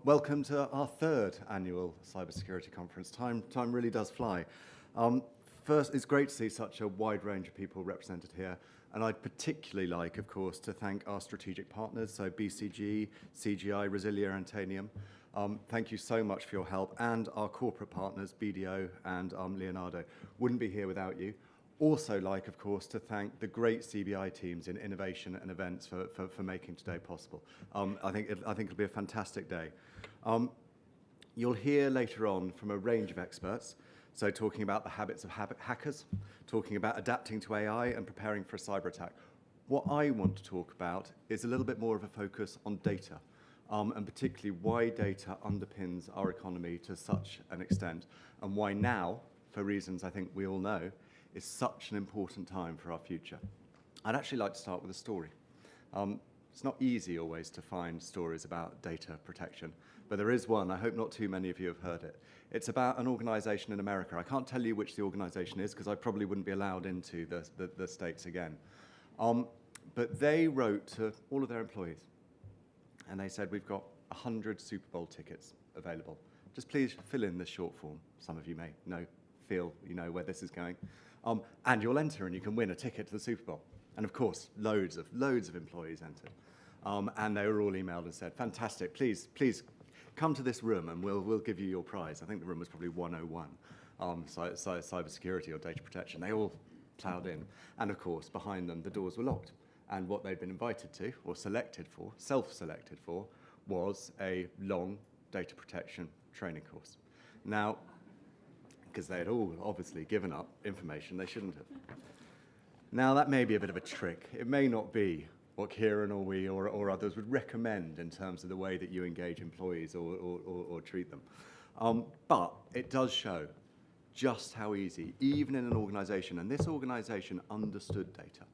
Welcome to our third annual cybersecurity conference. Time really does fly. First, it's great to see such a wide range of people represented here. And I'd particularly like, of course, to thank our strategic partners, so BCG, CGI, Resilia, and Tanium. Thank you so much for your help. And our corporate partners, BDO and Leonardo. Wouldn't be here without you. Also like, of course, to thank the great CBI teams in innovation and events for making today possible. I think it'll be a fantastic day. You'll hear later on from a range of experts, so talking about the habits of hackers, talking about adapting to AI and preparing for a cyber attack. What I want to talk about is a little bit more of a focus on data, and particularly why data underpins our economy to such an extent, and why now, for reasons I think we all know, is such an important time for our future. I'd actually like to start with a story. It's not easy always to find stories about data protection, but there is one. I hope not too many of you have heard it. It's about an organization in America. I can't tell you which the organization is because I probably wouldn't be allowed into the States again. But they wrote to all of their employees and they said, we've got 100 Super Bowl tickets available. Just please fill in the short form. Some of you may feel you know where this is going. And you'll enter and you can win a ticket to the Super Bowl. And of course, loads of employees entered. And they were all emailed and said, fantastic, please come to this room and we'll give you your prize. I think the room was probably 101, cybersecurity or data protection. They all plowed in. And of course, behind them, the doors were locked. And what they'd been invited to, or selected for, self-selected for, was a long data protection training course. Now, because they had all obviously given up information they shouldn't have. Now, that may be a bit of a trick. It may not be what Kieran or we or others would recommend in terms of the way that you engage employees or treat them. But it does show just how easy, even in an organization, and this organization understood data,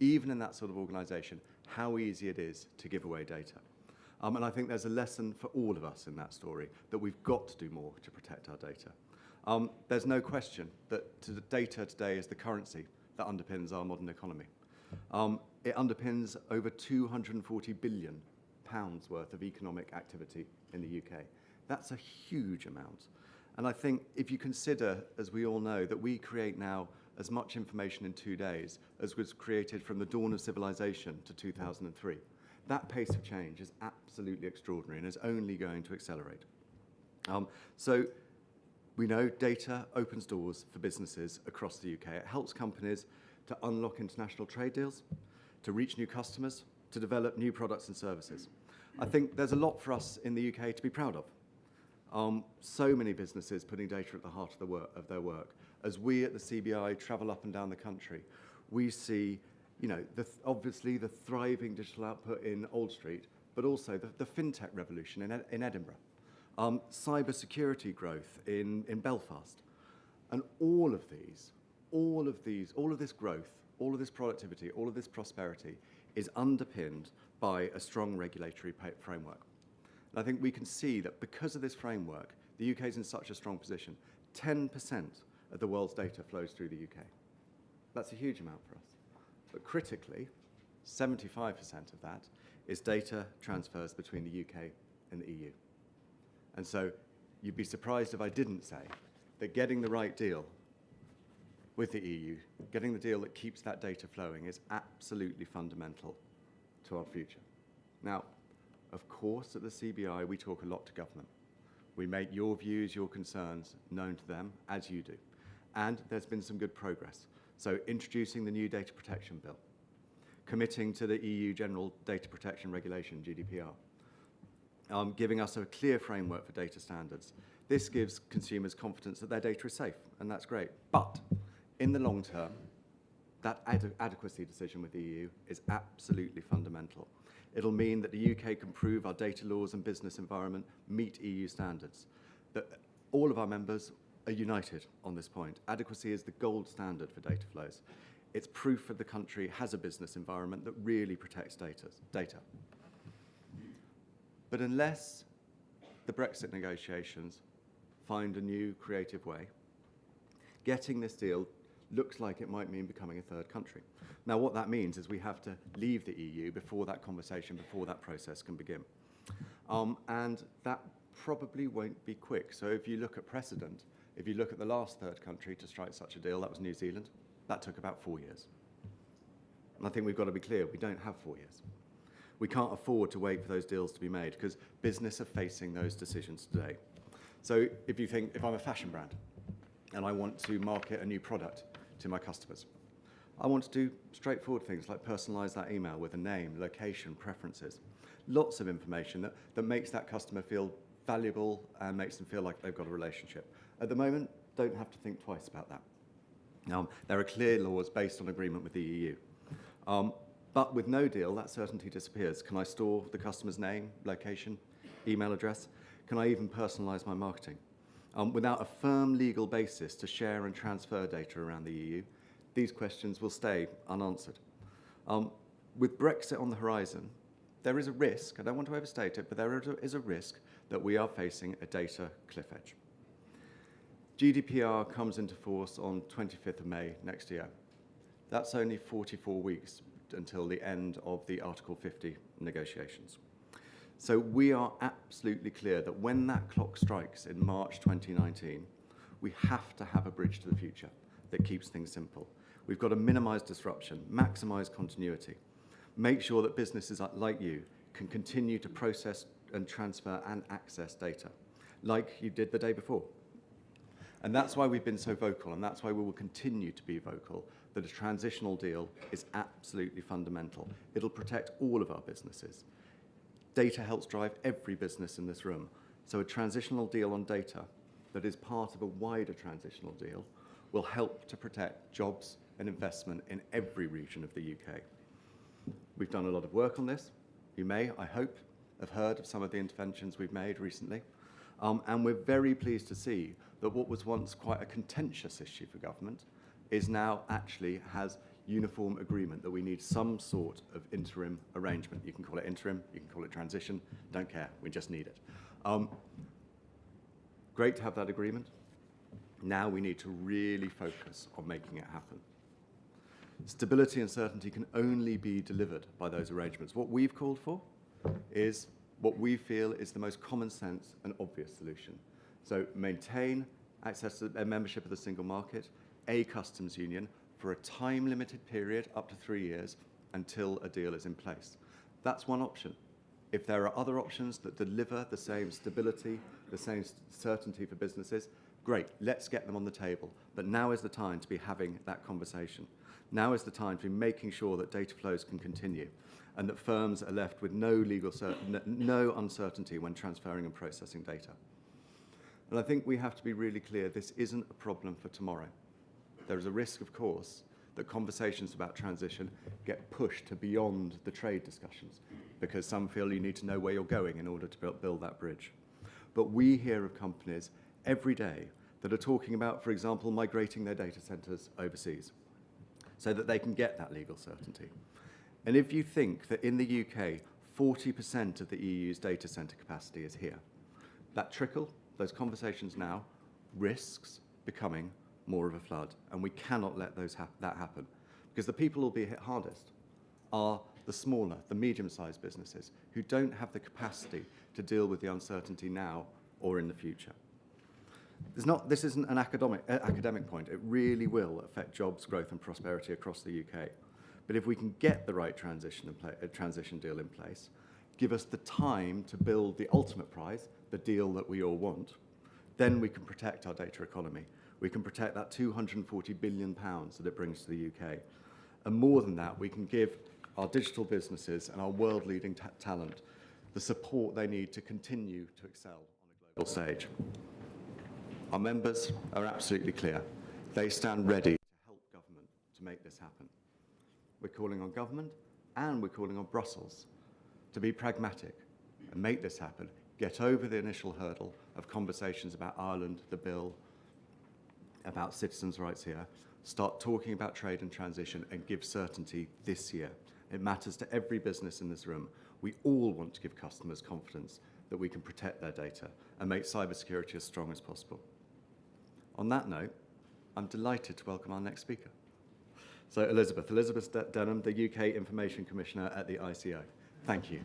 even in that sort of organization, how easy it is to give away data. And I think there's a lesson for all of us in that story, that we've got to do more to protect our data. There's no question that the data today is the currency that underpins our modern economy. It underpins over £240 billion worth of economic activity in the UK. That's a huge amount. And I think if you consider, as we all know, that we create now as much information in 2 days as was created from the dawn of civilization to 2003, that pace of change is absolutely extraordinary and is only going to accelerate. So we know data opens doors for businesses across the UK. It helps companies to unlock international trade deals, to reach new customers, to develop new products and services. I think there's a lot for us in the UK to be proud of. So many businesses putting data at the heart of their work. As we at the CBI travel up and down the country, we see, obviously the thriving digital output in Old Street, but also the fintech revolution in Edinburgh. Cybersecurity growth in Belfast. And all of this growth, all of this productivity, all of this prosperity is underpinned by a strong regulatory framework. And I think we can see that because of this framework, the UK is in such a strong position. 10% of the world's data flows through the UK. That's a huge amount for us. But critically, 75% of that is data transfers between the UK and the EU. And so you'd be surprised if I didn't say that getting the right deal with the EU, getting the deal that keeps that data flowing is absolutely fundamental to our future. Now, of course, at the CBI, we talk a lot to government. We make your views, your concerns known to them, as you do. And there's been some good progress. So introducing the new data protection bill, committing to the EU General Data Protection Regulation, GDPR, giving us a clear framework for data standards. This gives consumers confidence that their data is safe, and that's great. But in the long term, that adequacy decision with the EU is absolutely fundamental. It'll mean that the UK can prove our data laws and business environment meet EU standards, that all of our members are united on this point. Adequacy is the gold standard for data flows. It's proof that the country has a business environment that really protects data. But unless the Brexit negotiations find a new creative way, getting this deal looks like it might mean becoming a third country. Now, what that means is we have to leave the EU before that conversation, before that process can begin. And that probably won't be quick. So if you look at precedent, if you look at the last third country to strike such a deal, that was New Zealand, that took about 4 years. And I think we've got to be clear, we don't have 4 years. We can't afford to wait for those deals to be made because business are facing those decisions today. So if you think, if I'm a fashion brand and I want to market a new product to my customers, I want to do straightforward things like personalize that email with a name, location, preferences, lots of information that makes that customer feel valuable and makes them feel like they've got a relationship. At the moment, don't have to think twice about that. There are clear laws based on agreement with the EU. But with no deal, that certainty disappears. Can I store the customer's name, location, email address? Can I even personalize my marketing? Without a firm legal basis to share and transfer data around the EU, these questions will stay unanswered. With Brexit on the horizon, there is a risk, I don't want to overstate it, but there is a risk that we are facing a data cliff edge. GDPR comes into force on 25th of May next year. That's only 44 weeks until the end of the Article 50 negotiations. So we are absolutely clear that when that clock strikes in March 2019, we have to have a bridge to the future that keeps things simple. We've got to minimize disruption, maximize continuity, make sure that businesses like you can continue to process and transfer and access data like you did the day before. And that's why we've been so vocal, and that's why we will continue to be vocal, that a transitional deal is absolutely fundamental. It'll protect all of our businesses. Data helps drive every business in this room. So a transitional deal on data that is part of a wider transitional deal will help to protect jobs and investment in every region of the UK. We've done a lot of work on this. You may, I hope, have heard of some of the interventions we've made recently. And we're very pleased to see that what was once quite a contentious issue for government is now actually has uniform agreement that we need some sort of interim arrangement. You can call it interim, you can call it transition, don't care, we just need it. Great to have that agreement. Now we need to really focus on making it happen. Stability and certainty can only be delivered by those arrangements. What we've called for is what we feel is the most common sense and obvious solution. So maintain access to a membership of the single market, a customs union for a time-limited period up to 3 years until a deal is in place. That's one option. If there are other options that deliver the same stability, the same certainty for businesses, great, let's get them on the table. But now is the time to be having that conversation. Now is the time to be making sure that data flows can continue and that firms are left with no uncertainty when transferring and processing data. And I think we have to be really clear, this isn't a problem for tomorrow. There is a risk, of course, that conversations about transition get pushed to beyond the trade discussions because some feel you need to know where you're going in order to build that bridge. But we hear of companies every day that are talking about, for example, migrating their data centers overseas so that they can get that legal certainty. And if you think that in the UK, 40% of the EU's data center capacity is here, that trickle, those conversations now, risks becoming more of a flood. And we cannot let that happen. Because the people who will be hit hardest are the smaller, the medium-sized businesses who don't have the capacity to deal with the uncertainty now or in the future. This isn't an academic point. It really will affect jobs, growth and prosperity across the UK. But if we can get the right transition deal in place, give us the time to build the ultimate prize, the deal that we all want, then we can protect our data economy. We can protect that £240 billion that it brings to the UK. And more than that, we can give our digital businesses and our world-leading talent the support they need to continue to excel on a global stage. Our members are absolutely clear. They stand ready to help government to make this happen. We're calling on government and we're calling on Brussels to be pragmatic and make this happen. Get over the initial hurdle of conversations about Ireland, the bill, about citizens' rights here. Start talking about trade and transition and give certainty this year. It matters to every business in this room. We all want to give customers confidence that we can protect their data and make cybersecurity as strong as possible. On that note, I'm delighted to welcome our next speaker. So Elizabeth Denham, the UK Information Commissioner at the ICO. Thank you.